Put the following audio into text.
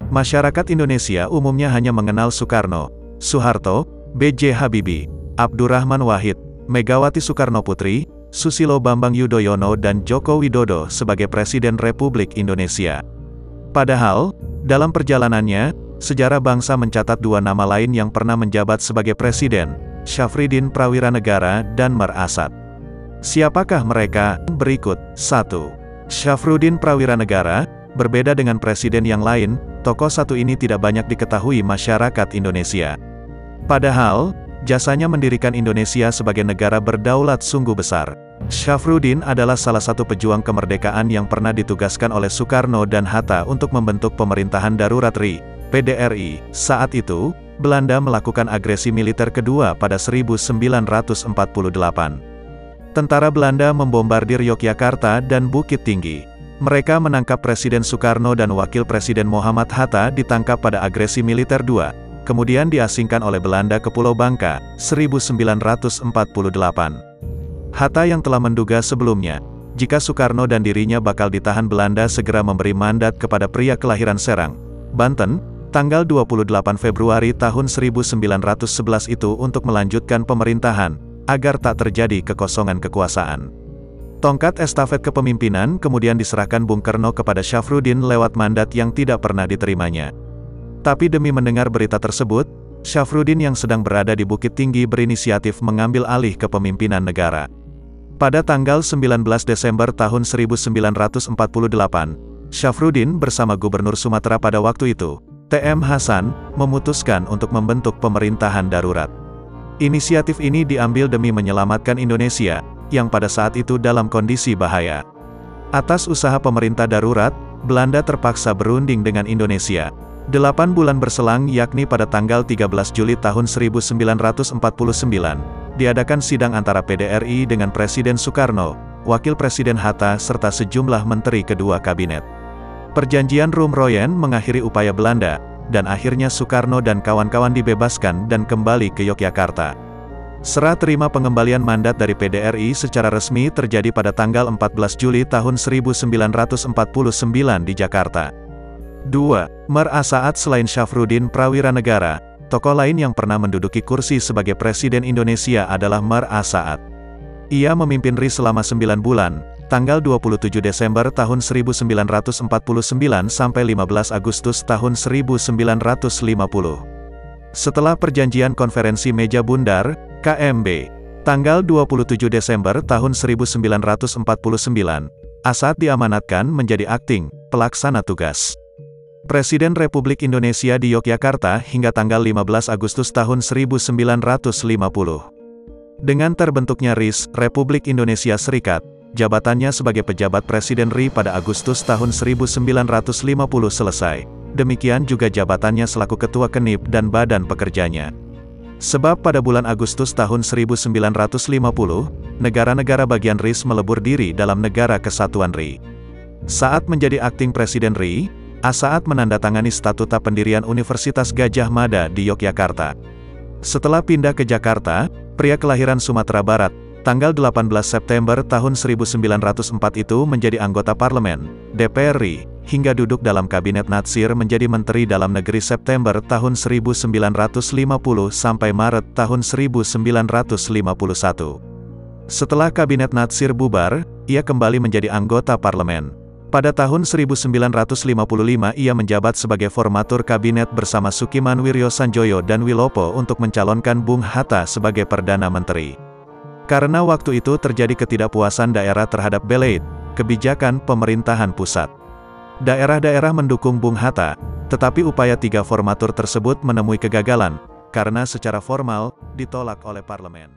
Masyarakat Indonesia umumnya hanya mengenal Soekarno, Soeharto, B.J. Habibie, Abdurrahman Wahid, Megawati Soekarnoputri, Susilo Bambang Yudhoyono dan Joko Widodo sebagai Presiden Republik Indonesia. Padahal, dalam perjalanannya, sejarah bangsa mencatat dua nama lain yang pernah menjabat sebagai presiden, Syafruddin Prawiranegara dan Mar Asad. Siapakah mereka? Berikut. 1. Syafruddin Prawiranegara. Berbeda dengan presiden yang lain, tokoh satu ini tidak banyak diketahui masyarakat Indonesia. Padahal, jasanya mendirikan Indonesia sebagai negara berdaulat sungguh besar. Syafruddin adalah salah satu pejuang kemerdekaan yang pernah ditugaskan oleh Soekarno dan Hatta untuk membentuk pemerintahan darurat RI, PDRI. Saat itu, Belanda melakukan agresi militer kedua pada 1948. Tentara Belanda membombardir Yogyakarta dan Bukit Tinggi. Mereka menangkap Presiden Soekarno dan Wakil Presiden Muhammad Hatta ditangkap pada agresi militer 2, kemudian diasingkan oleh Belanda ke Pulau Bangka, 1948. Hatta yang telah menduga sebelumnya, jika Soekarno dan dirinya bakal ditahan Belanda segera memberi mandat kepada pria kelahiran Serang, Banten, tanggal 28 Februari tahun 1911 itu untuk melanjutkan pemerintahan, agar tak terjadi kekosongan kekuasaan. Tongkat estafet kepemimpinan kemudian diserahkan Bung Karno kepada Syafruddin lewat mandat yang tidak pernah diterimanya. Tapi demi mendengar berita tersebut, Syafruddin yang sedang berada di Bukit Tinggi berinisiatif mengambil alih kepemimpinan negara. Pada tanggal 19 Desember tahun 1948, Syafruddin bersama Gubernur Sumatera pada waktu itu, T.M. Hasan, memutuskan untuk membentuk pemerintahan darurat. Inisiatif ini diambil demi menyelamatkan Indonesia, yang pada saat itu dalam kondisi bahaya. Atas usaha pemerintah darurat, Belanda terpaksa berunding dengan Indonesia. 8 bulan berselang yakni pada tanggal 13 Juli tahun 1949, diadakan sidang antara PDRI dengan Presiden Soekarno, Wakil Presiden Hatta serta sejumlah menteri kedua kabinet. Perjanjian Roem-Royen mengakhiri upaya Belanda, dan akhirnya Soekarno dan kawan-kawan dibebaskan dan kembali ke Yogyakarta. Serah terima pengembalian mandat dari PDRI secara resmi terjadi pada tanggal 14 Juli tahun 1949 di Jakarta. 2. Mar Asad. Selain Syafruddin Prawiranegara, tokoh lain yang pernah menduduki kursi sebagai Presiden Indonesia adalah Mar Asad. Ia memimpin RI selama 9 bulan, tanggal 27 Desember tahun 1949 sampai 15 Agustus tahun 1950. Setelah perjanjian konferensi meja bundar, KMB, tanggal 27 Desember tahun 1949, Asad diamanatkan menjadi akting, pelaksana tugas Presiden Republik Indonesia di Yogyakarta hingga tanggal 15 Agustus tahun 1950. Dengan terbentuknya RIS, Republik Indonesia Serikat, jabatannya sebagai pejabat Presiden RI pada Agustus tahun 1950 selesai. Demikian juga jabatannya selaku Ketua KENIP dan Badan Pekerjanya. Sebab pada bulan Agustus tahun 1950, negara-negara bagian RIS melebur diri dalam Negara Kesatuan RI. Saat menjadi akting Presiden RI, Asad menandatangani statuta pendirian Universitas Gadjah Mada di Yogyakarta. Setelah pindah ke Jakarta, pria kelahiran Sumatera Barat, tanggal 18 September tahun 1904 itu menjadi anggota parlemen, DPR RI, hingga duduk dalam kabinet Natsir menjadi Menteri Dalam Negeri September tahun 1950 sampai Maret tahun 1951. Setelah kabinet Natsir bubar, ia kembali menjadi anggota parlemen. Pada tahun 1955 ia menjabat sebagai formatur kabinet bersama Sukiman Wiryosanjoyo dan Wilopo untuk mencalonkan Bung Hatta sebagai Perdana Menteri. Karena waktu itu terjadi ketidakpuasan daerah terhadap Beleit, kebijakan pemerintahan pusat. Daerah-daerah mendukung Bung Hatta, tetapi upaya 3 formatur tersebut menemui kegagalan, karena secara formal, ditolak oleh parlemen.